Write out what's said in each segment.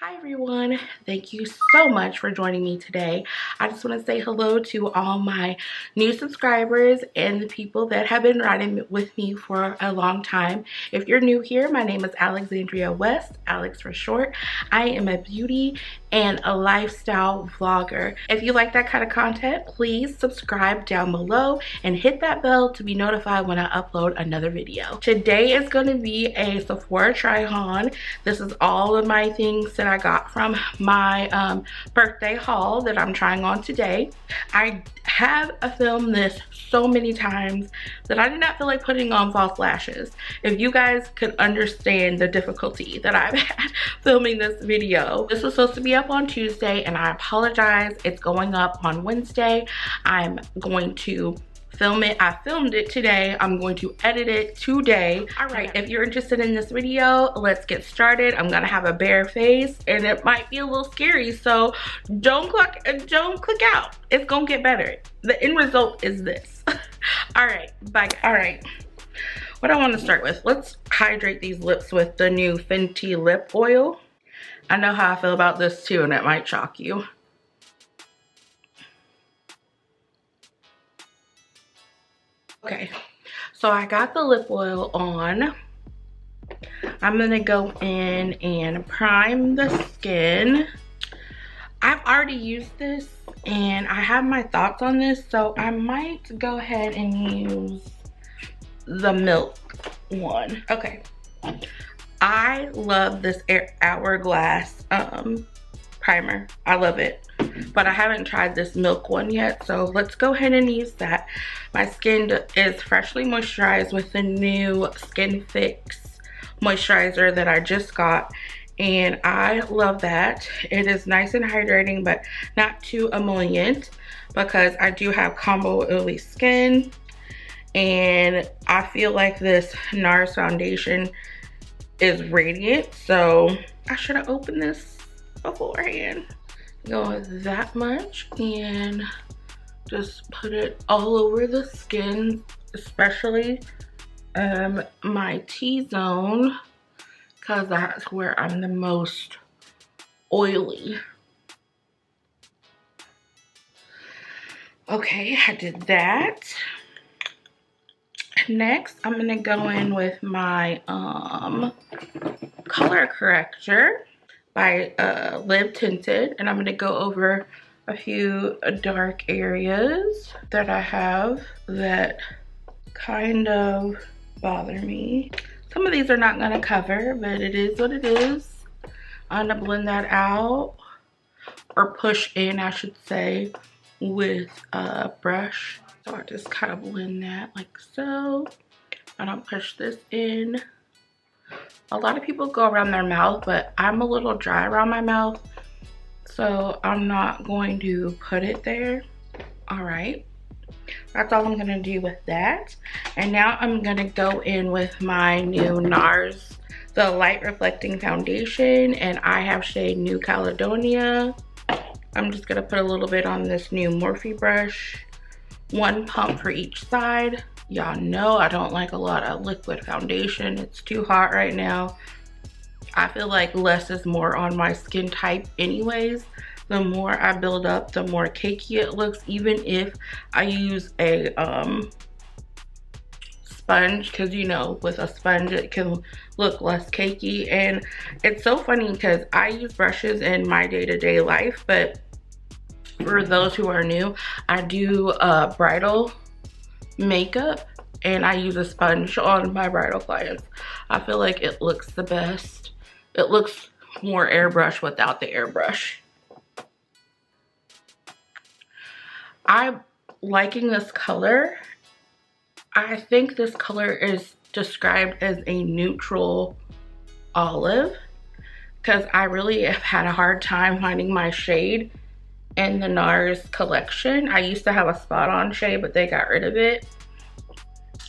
Hi everyone, thank you so much for joining me today. I just want to say hello to all my new subscribers and the people that have been riding with me for a long time. If you're new here, my name is Alexandryawestyt, Alex for short. I am a beauty and a lifestyle vlogger. If you like that kind of content, please subscribe down below and hit that bell to be notified when I upload another video. Today is going to be a Sephora try-on. This is all of my things that I got from my birthday haul that I'm trying on today. I have filmed this so many times that I did not feel like putting on false lashes. If you guys could understand the difficulty that I've had filming this video. This was supposed to be up on Tuesday and I apologize. It's going up on Wednesday. I'm going to film it. I filmed it today. I'm going to edit it today. All right, if you're interested in this video, let's get started. I'm gonna have a bare face and it might be a little scary, so don't click out. It's gonna get better. The end result is this. All right, bye guys. All right, what I want to start with, let's hydrate these lips with the new Fenty Lip Oil. I know how I feel about this too, and it might shock you. Okay, so I got the lip oil on. I'm gonna go in and prime the skin. I've already used this and I have my thoughts on this, so I might go ahead and use the milk one. Okay, I love this Hourglass primer. I love it, but I haven't tried this milk one yet, so let's go ahead and use that. My skin is freshly moisturized with the new Skin Fix moisturizer that I just got, and I love that. It is nice and hydrating, but not too emollient because I do have combo oily skin, and I feel like this NARS foundation is radiant, so I should have opened this beforehand. Go with that much and just put it all over the skin, especially my T-zone, because that's where I'm the most oily. Okay, I did that. Next, I'm gonna go in with my color corrector by Live Tinted, and I'm gonna go over a few dark areas that I have that kind of bother me. Some of these are not gonna cover, but it is what it is. I'm gonna blend that out, or push in, I should say, with a brush. So I just kind of blend that like so. And I'll push this in. A lot of people go around their mouth, but I'm a little dry around my mouth, so I'm not going to put it there. All right, that's all I'm gonna do with that. And now I'm gonna go in with my new NARS, the Light Reflecting Foundation, and I have shade New Caledonia. I'm just gonna put a little bit on this new Morphe brush, one pump for each side. Y'all know I don't like a lot of liquid foundation. It's too hot right now. I feel like less is more on my skin type anyways. The more I build up, the more cakey it looks, even if I use a sponge, because you know with a sponge it can look less cakey. And it's so funny because I use brushes in my day-to-day life, but for those who are new, I do bridal makeup and I use a sponge on my bridal clients. I feel like it looks the best. It looks more airbrush without the airbrush. I'm liking this color. I think this color is described as a neutral olive because I really have had a hard time finding my shade in the NARS collection. I used to have a spot on shade, but they got rid of it.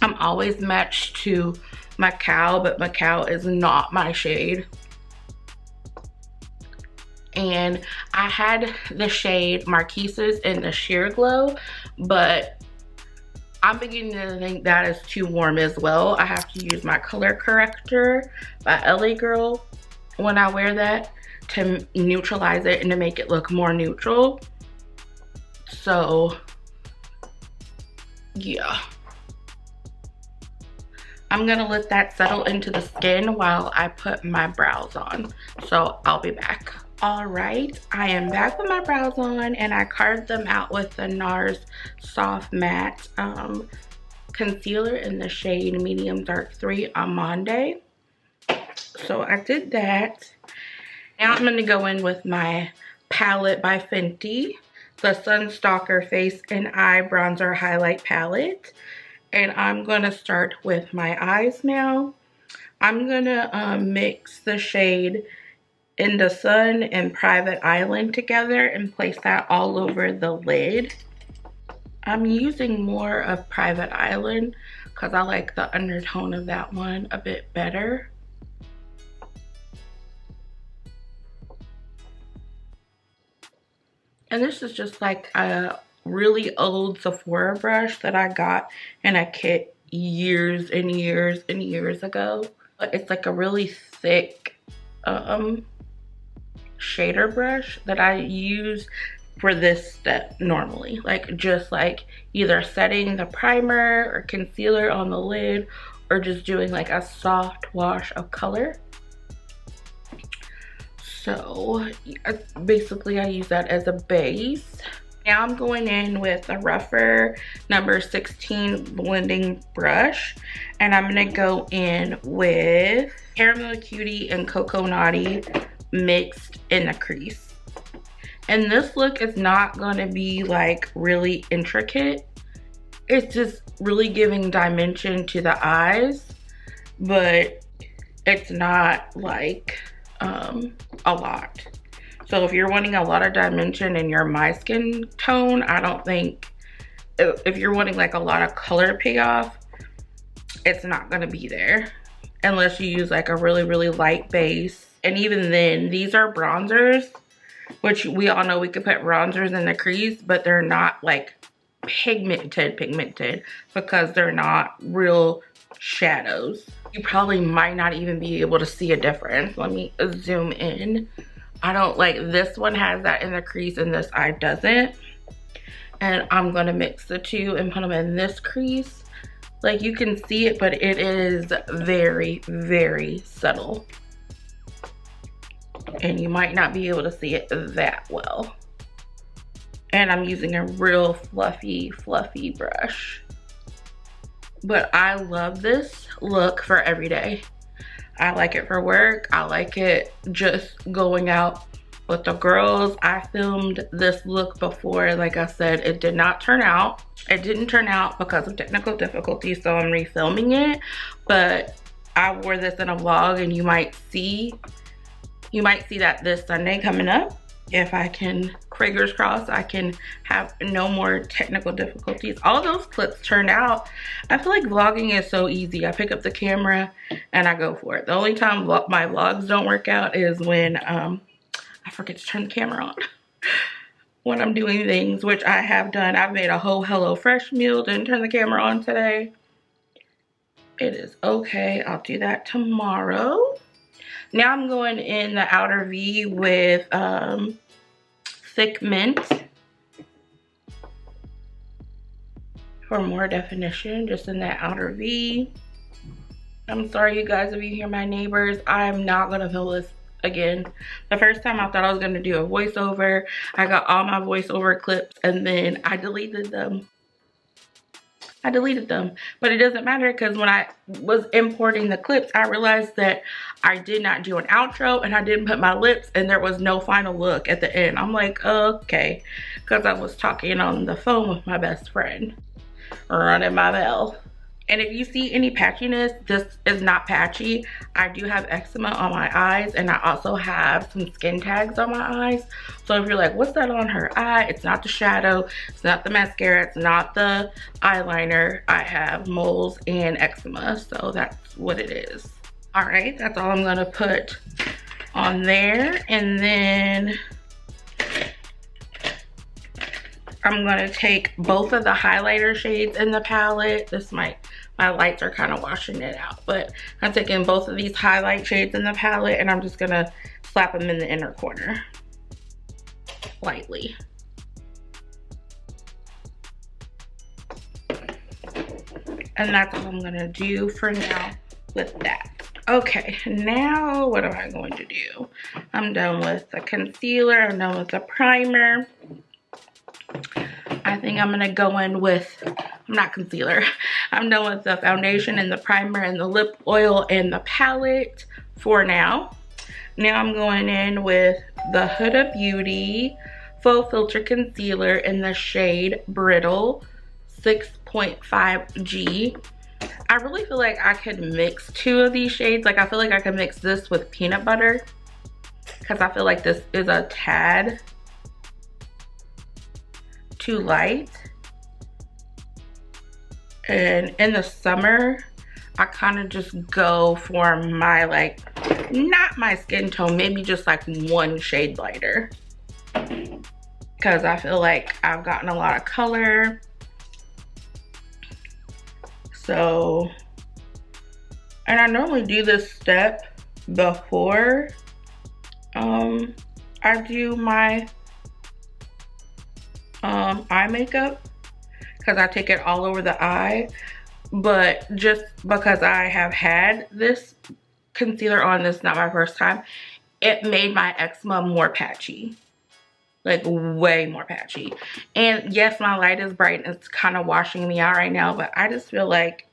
I'm always matched to Macao, but Macao is not my shade. And I had the shade Marquise's in the Sheer Glow, but I'm beginning to think that is too warm as well. I have to use my color corrector by LA Girl when I wear that to neutralize it and to make it look more neutral. So yeah, I'm gonna let that settle into the skin while I put my brows on. So I'll be back. All right, I am back with my brows on, and I carved them out with the NARS Soft Matte concealer in the shade Medium Dark 3 Amande. So I did that. Now I'm going to go in with my palette by Fenty, the Sunstalker Face and Eye Bronzer Highlight Palette. And I'm going to start with my eyes now. I'm going to mix the shade In the Sun and Private Island together and place that all over the lid. I'm using more of Private Island because I like the undertone of that one a bit better. And this is just like a really old Sephora brush that I got in a kit years and years and years ago. But it's like a really thick shader brush that I use for this step normally. Like just like either setting the primer or concealer on the lid or just doing like a soft wash of color. So basically I use that as a base. Now I'm going in with a rougher number 16 blending brush, and I'm gonna go in with Caramel Cutie and Cocoa Naughty mixed in the crease. And this look is not gonna be like really intricate. It's just really giving dimension to the eyes, but it's not like a lot. So if you're wanting a lot of dimension in your my skin tone, I don't think, if you're wanting like a lot of color payoff, it's not gonna be there unless you use like a really, really light base. And even then, these are bronzers, which we all know we could put bronzers in the crease, but they're not like pigmented because they're not real shadows. You probably might not even be able to see a difference. Let me zoom in. I don't like, this one has that in the crease and this eye doesn't. And I'm gonna mix the two and put them in this crease. Like you can see it, but it is very, very subtle. And you might not be able to see it that well. And I'm using a real fluffy brush. But I love this look for every day. I like it for work. I like it just going out with the girls. I filmed this look before. Like I said, it did not turn out. It didn't turn out because of technical difficulties, so I'm refilming it. But I wore this in a vlog, and you might see that this Sunday coming up. If I can, fingers crossed, I can have no more technical difficulties. All those clips turned out. I feel like vlogging is so easy. I pick up the camera and I go for it. The only time my vlogs don't work out is when I forget to turn the camera on. When I'm doing things, which I have done. I've made a whole HelloFresh meal, didn't turn the camera on today. It is okay, I'll do that tomorrow. Now I'm going in the outer V with Thick Mint for more definition, just in that outer V. I'm sorry, you guys, if you hear my neighbors. I'm not gonna film this again. The first time I thought I was gonna do a voiceover. I got all my voiceover clips and then I deleted them. But it doesn't matter, because when I was importing the clips, I realized that I did not do an outro and I didn't put my lips, and there was no final look at the end. I'm like, okay, because I was talking on the phone with my best friend, running my bell. And if you see any patchiness, this is not patchy. I do have eczema on my eyes, and I also have some skin tags on my eyes. So if you're like, what's that on her eye? It's not the shadow, it's not the mascara, it's not the eyeliner. I have moles and eczema, so that's what it is. All right, that's all I'm gonna put on there. And then I'm gonna take both of the highlighter shades in the palette. This might my lights are kind of washing it out. But I'm taking both of these highlight shades in the palette and I'm just gonna slap them in the inner corner lightly. And that's all I'm gonna do for now with that. Okay, now what am I going to do? I'm done with the concealer, I'm done with the primer. I think I'm gonna go in with, not concealer, I'm done with the foundation and the primer and the lip oil and the palette for now. Now I'm going in with the Huda Beauty Faux Filter Concealer in the shade Brittle 6.5G. I really feel like I could mix two of these shades. Like I feel like I could mix this with peanut butter because I feel like this is a tad too light. And in the summer, I kind of just go for my, like, not my skin tone, maybe just like one shade lighter. Because I feel like I've gotten a lot of color. So, and I normally do this step before I do my eye makeup, because I take it all over the eye. But just because I have had this concealer on, this is not my first time, it made my eczema more patchy. Like way more patchy. And yes, my light is bright and it's kind of washing me out right now, but I just feel like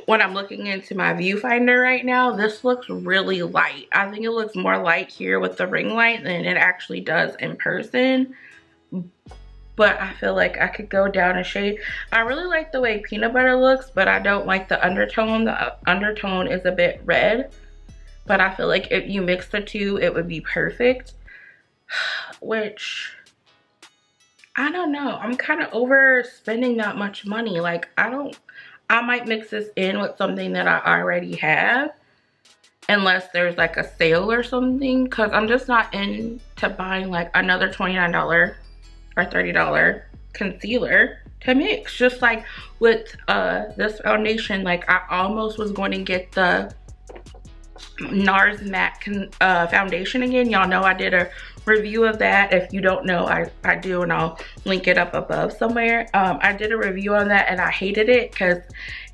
when I'm looking into my viewfinder right now, this looks really light. I think it looks more light here with the ring light than it actually does in person. But I feel like I could go down a shade. I really like the way peanut butter looks, but I don't like the undertone. The undertone is a bit red, but I feel like if you mix the two, it would be perfect. Which, I don't know. I'm kind of overspending that much money. Like, I might mix this in with something that I already have. Unless there's like a sale or something. Because I'm just not into buying like another $29 or $30 concealer to mix. Just like with this foundation, like I almost was going to get the NARS matte foundation again. Y'all know I did a review of that. If you don't know, I do, and I'll link it up above somewhere. I did a review on that and I hated it because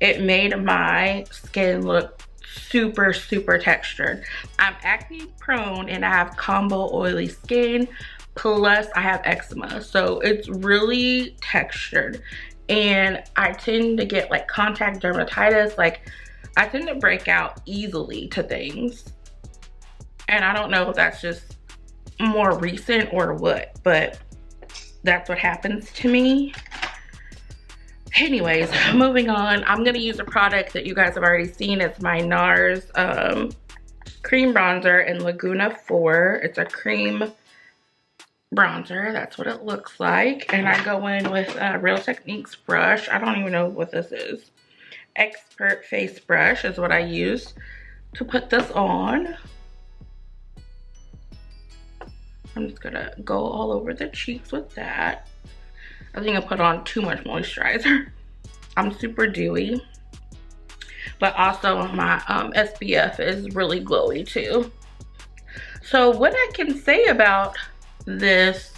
it made my skin look super textured. I'm acne prone and I have combo oily skin, plus I have eczema, so it's really textured. And I tend to get like contact dermatitis. Like I tend to break out easily to things, and I don't know if that's just more recent or what, but that's what happens to me. Anyways, moving on, I'm gonna use a product that you guys have already seen. It's my NARS cream bronzer in Laguna 4. It's a cream bronzer, that's what it looks like. And I go in with a Real Techniques brush. I don't even know what this is. Expert face brush is what I use to put this on. I'm just gonna go all over the cheeks with that. I think I put on too much moisturizer. I'm super dewy, but also my SPF is really glowy too. So what I can say about this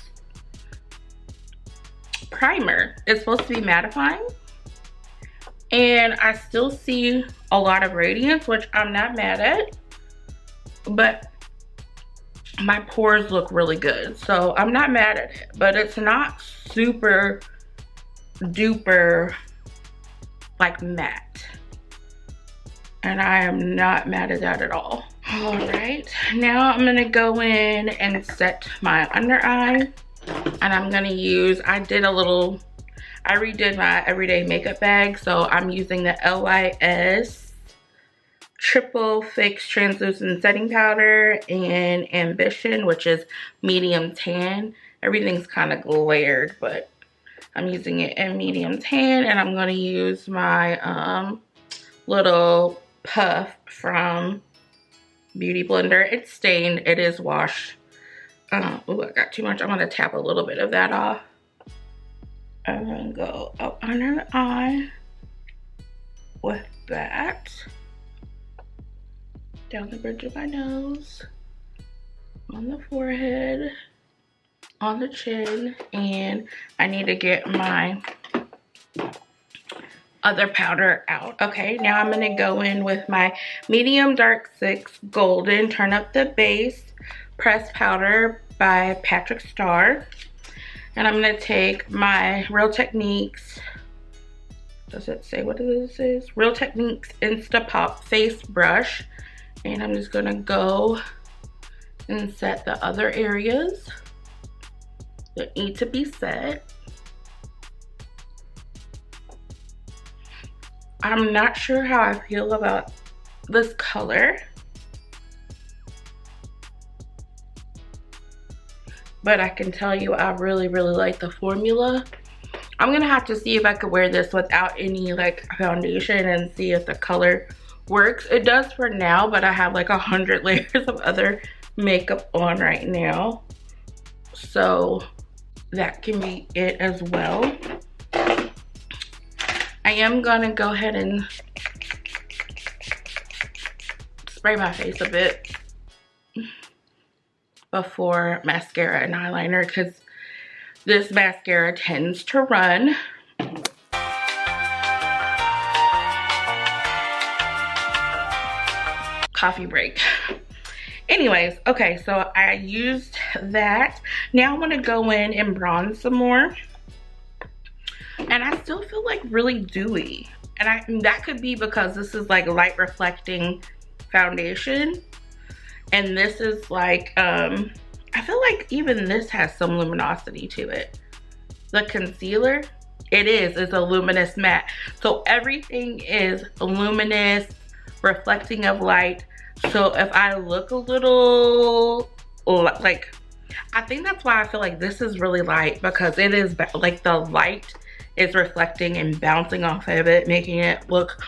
primer, it's supposed to be mattifying, and I still see a lot of radiance, which I'm not mad at, but my pores look really good, so I'm not mad at it. But it's not super duper like matte, and I am not mad at that at all. All right, now I'm gonna go in and set my under eye, and I'm gonna use, I redid my everyday makeup bag, so I'm using the LYS Triple Fix Translucent Setting Powder in Ambition, which is medium tan. Everything's kind of glared, but I'm using it in medium tan. And I'm going to use my little puff from Beauty Blender. It's stained. It is washed. Oh, I got too much. I'm going to tap a little bit of that off. I'm going to go up under the eye. with that. Down the bridge of my nose, on the forehead, on the chin, and I need to get my other powder out. Okay, now I'm gonna go in with my medium dark 6 golden turn up the base pressed powder by Patrick Starr, and I'm gonna take my Real Techniques, does it say what this is? Real Techniques Insta Pop face brush, and I'm just gonna go and set the other areas that need to be set. I'm not sure how I feel about this color, but I can tell you I really like the formula. I'm gonna have to see if I could wear this without any like foundation and see if the color works. It does for now, but I have like 100 layers of other makeup on right now, so that can be it as well. I am gonna go ahead and spray my face a bit before mascara and eyeliner, because this mascara tends to run. Coffee break. Anyways, okay, so I used that. Now I'm gonna go in and bronze some more. And I still feel like really dewy. And that could be because this is like light reflecting foundation. And this is like, I feel like even this has some luminosity to it. The concealer, it's a luminous matte. So everything is luminous, reflecting of light. So if I look a little like, I think that's why I feel like this is really light, because it is like the light is reflecting and bouncing off of it, making it look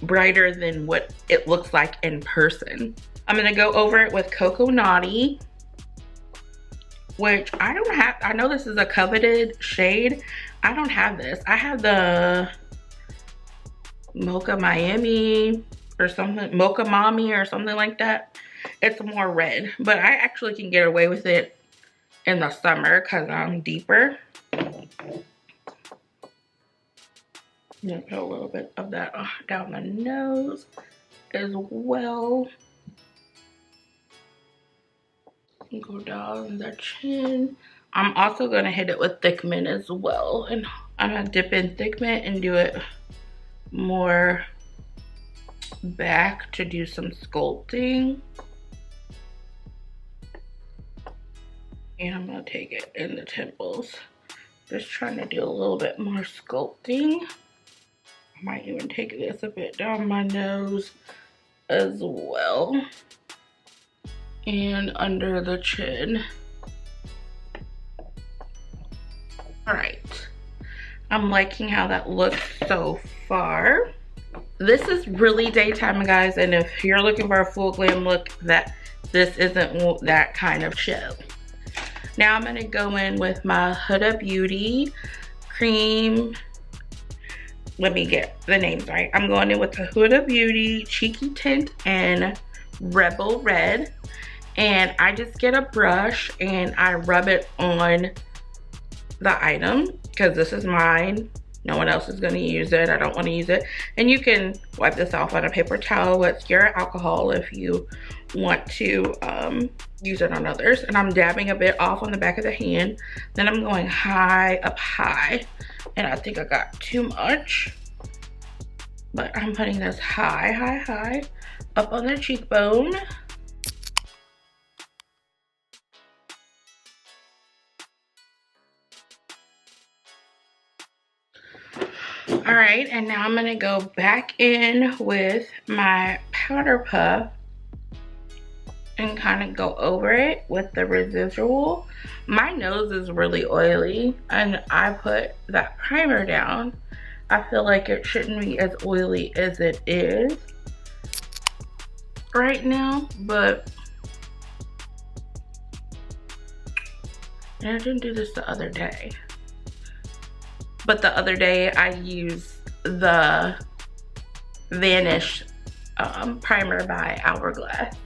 brighter than what it looks like in person. I'm gonna go over it with Cocoa Naughty, which I don't have. I know this is a coveted shade. I don't have this. I have the Mocha Miami or something, Mocha Mommy or something like that. It's more red, but I actually can get away with it in the summer because I'm deeper. I'm gonna put a little bit of that down my nose as well. Go down the chin. I'm also gonna hit it with Thick Mint as well. And I'm gonna dip in Thick Mint and do it more back to do some sculpting. And I'm gonna take it in the temples. Just trying to do a little bit more sculpting. I might even take this a bit down my nose as well. And under the chin. All right. I'm liking how that looks so far. This is really daytime, guys, and if you're looking for a full glam look, this isn't that kind of show. Now I'm gonna go in with my Huda Beauty cream. Let me get the names right. I'm going in with the Huda Beauty Cheeky Tint and Rebel Red. And I just get a brush and I rub it on the item because this is mine. No one else is going to use it. I don't want to use it. And you can wipe this off on a paper towel with Mascara alcohol if you want to use it on others. And I'm dabbing a bit off on the back of the hand. Then I'm going high up high. And I think I got too much. But I'm putting this high up on the cheekbone. All right, and now I'm gonna go back in with my powder puff and kind of go over it with the residual. My nose is really oily and I put that primer down. I feel like it shouldn't be as oily as it is right now, but and I didn't do this the other day. But the other day I used the Vanish primer by Hourglass.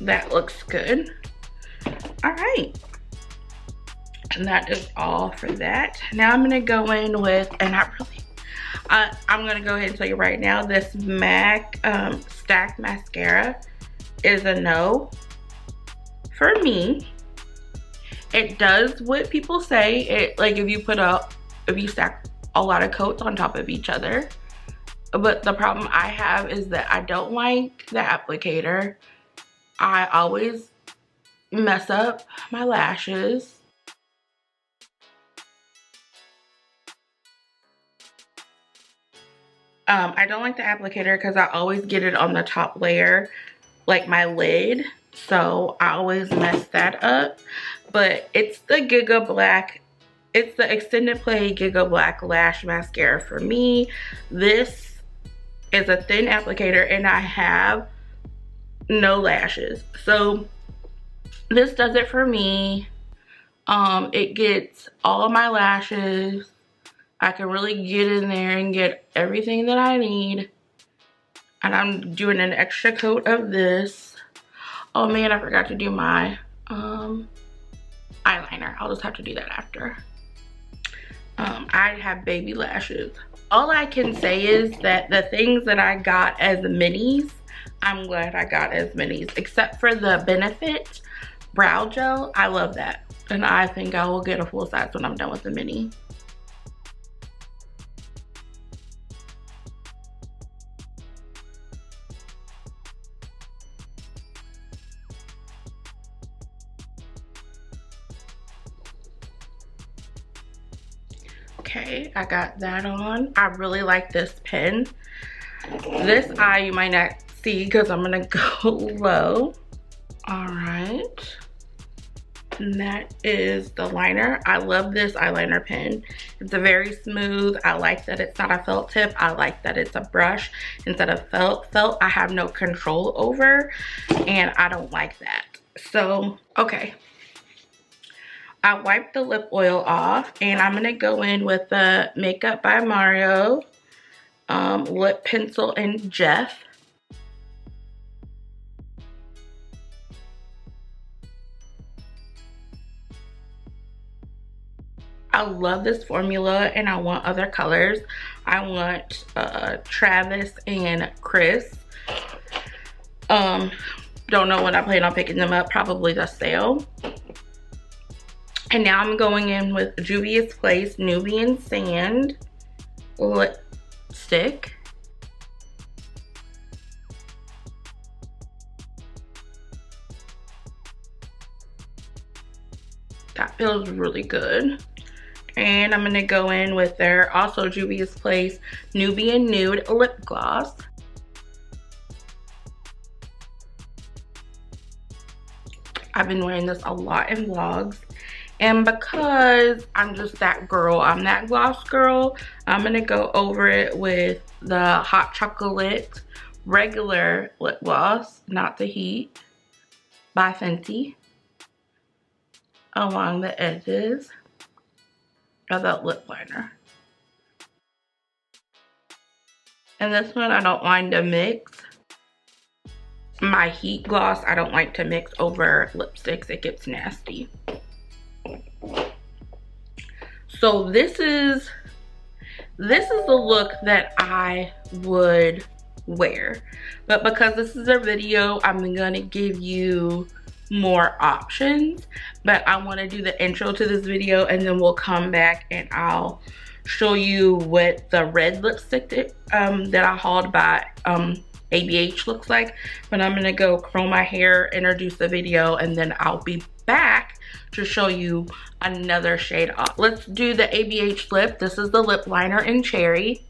That looks good. All right. And that is all for that. Now I'm gonna go in with, and I'm gonna go ahead and tell you right now, this MAC Stack Mascara is a no for me. It does what people say. It, like, if you stack a lot of coats on top of each other. But the problem I have is that I don't like the applicator. I always mess up my lashes. I don't like the applicator because I always get it on the top layer, like my lid. So I always mess that up. But it's the Giga Black. It's the Extended Play Giga Black Lash Mascara for me. This is a thin applicator and I have no lashes. So this does it for me. It gets all of my lashes. I can really get in there and get everything that I need. And I'm doing an extra coat of this. Oh man, I forgot to do my eyeliner. I'll just have to do that after. I have baby lashes. All I can say is that the things that I got as minis, I'm glad I got as minis. Except for the Benefit Brow Gel. I love that. And I think I will get a full size when I'm done with the mini. Okay, I got that on. I really like this pen. This eye you might not see because I'm gonna go low. All right. And that is the liner. I love this eyeliner pen. It's a very smooth. I like that it's not a felt tip. I like that it's a brush instead of felt. Felt I have no control over, and I don't like that. So, okay. I wiped the lip oil off, and I'm gonna go in with the Makeup by Mario lip pencil in Jeff. I love this formula and I want other colors. I want Travis and Chris. Don't know when I plan on picking them up, probably the sale. And now I'm going in with Juvia's Place Nubian Sand lipstick. That feels really good. And I'm gonna go in with their also Juvia's Place Nubian Nude Lip Gloss. I've been wearing this a lot in vlogs. And because I'm just that girl, I'm that gloss girl, I'm gonna go over it with the Hot Chocolate regular lip gloss, not the Heat, by Fenty, along the edges of that lip liner. And this one I don't mind to mix. My Heat gloss I don't like to mix over lipsticks, it gets nasty. So this is the look that I would wear. But because this is a video, I'm gonna give you more options. But I wanna do the intro to this video and then we'll come back and I'll show you what the red lipstick that I hauled by ABH looks like. But I'm gonna go curl my hair, introduce the video, and then I'll be back to show you another shade off. Let's do the ABH lip. This is the lip liner in Cherry.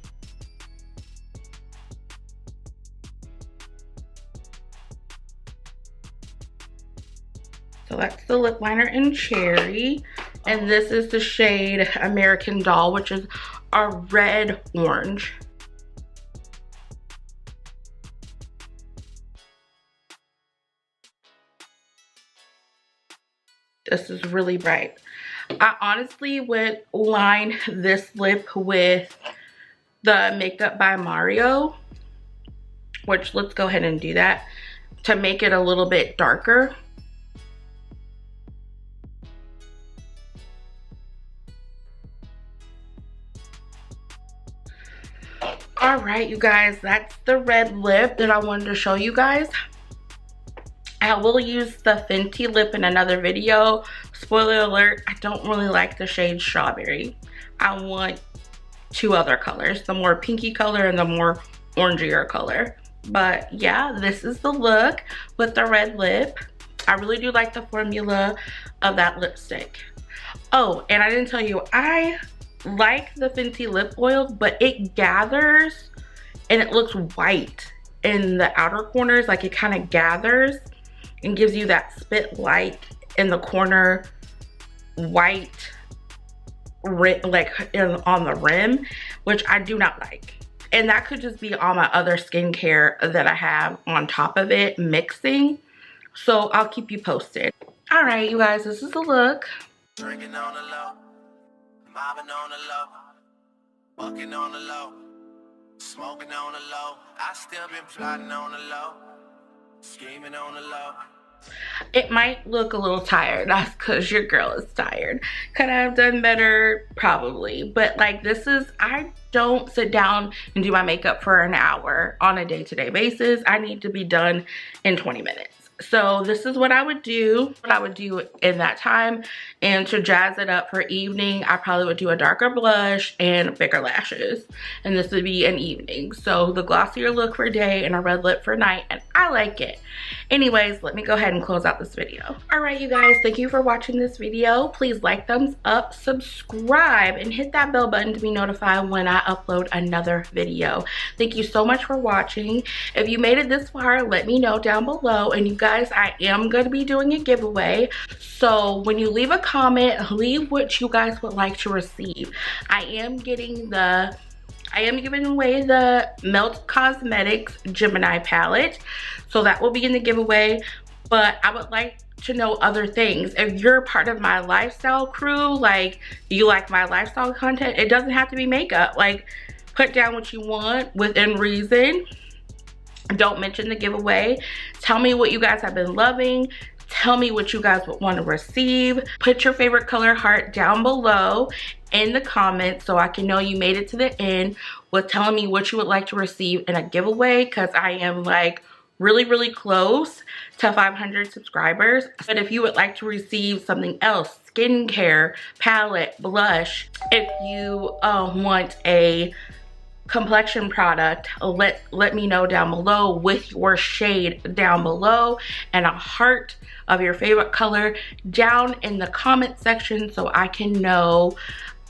So that's the lip liner in Cherry. And this is the shade American Doll, which is a red orange. This is really bright. I honestly would line this lip with the Makeup by Mario which let's go ahead and do that to make it a little bit darker. All right, you guys, that's the red lip that I wanted to show you guys. I will use the Fenty lip in another video. Spoiler alert, I don't really like the shade Strawberry. I want two other colors, the more pinky color and the more orangier color. But yeah, this is the look with the red lip. I really do like the formula of that lipstick. Oh, and I didn't tell you, I like the Fenty Lip Oil, but it gathers and it looks white in the outer corners. Like it kind of gathers and gives you that spit light in the corner white on the rim, which I do not like. And that could just be all my other skincare that I have on top of it mixing. So I'll keep you posted. All right, you guys, this is the look. Drinking on the low, mobbing on the low, bucking on the low, smoking on the low. I still been plotting on the low, scheming on the low. It might look a little tired. That's because your girl is tired. Could I have done better? Probably. But like this is, I don't sit down and do my makeup for an hour on a day-to-day basis. I need to be done in 20 minutes. So this is what I would do in that time. And to jazz it up for evening, I probably would do a darker blush and bigger lashes. And this would be an evening. So the glossier look for day and a red lip for night. And I like it. Anyways, let me go ahead and close out this video. All right, you guys, thank you for watching this video. Please like, thumbs up, subscribe, and hit that bell button to be notified when I upload another video. Thank you so much for watching. If you made it this far, let me know down below. And you guys, I am going to be doing a giveaway. So when you leave a comment, leave what you guys would like to receive. I am giving away the Melt Cosmetics Gemini palette. So that will be in the giveaway. But I would like to know other things. If you're part of my lifestyle crew, like you like my lifestyle content, it doesn't have to be makeup. Like put down what you want within reason. Don't mention the giveaway. Tell me what you guys have been loving. Tell me what you guys would want to receive. Put your favorite color heart down below in the comments so I can know you made it to the end with telling me what you would like to receive in a giveaway, because I am like really close to 500 subscribers. But if you would like to receive something else, skincare, palette, blush, if you want a complexion product, let me know down below with your shade down below and a heart of your favorite color down in the comment section so I can know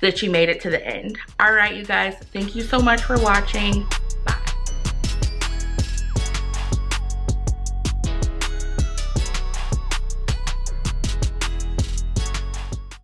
that you made it to the end. All right, you guys, thank you so much for watching.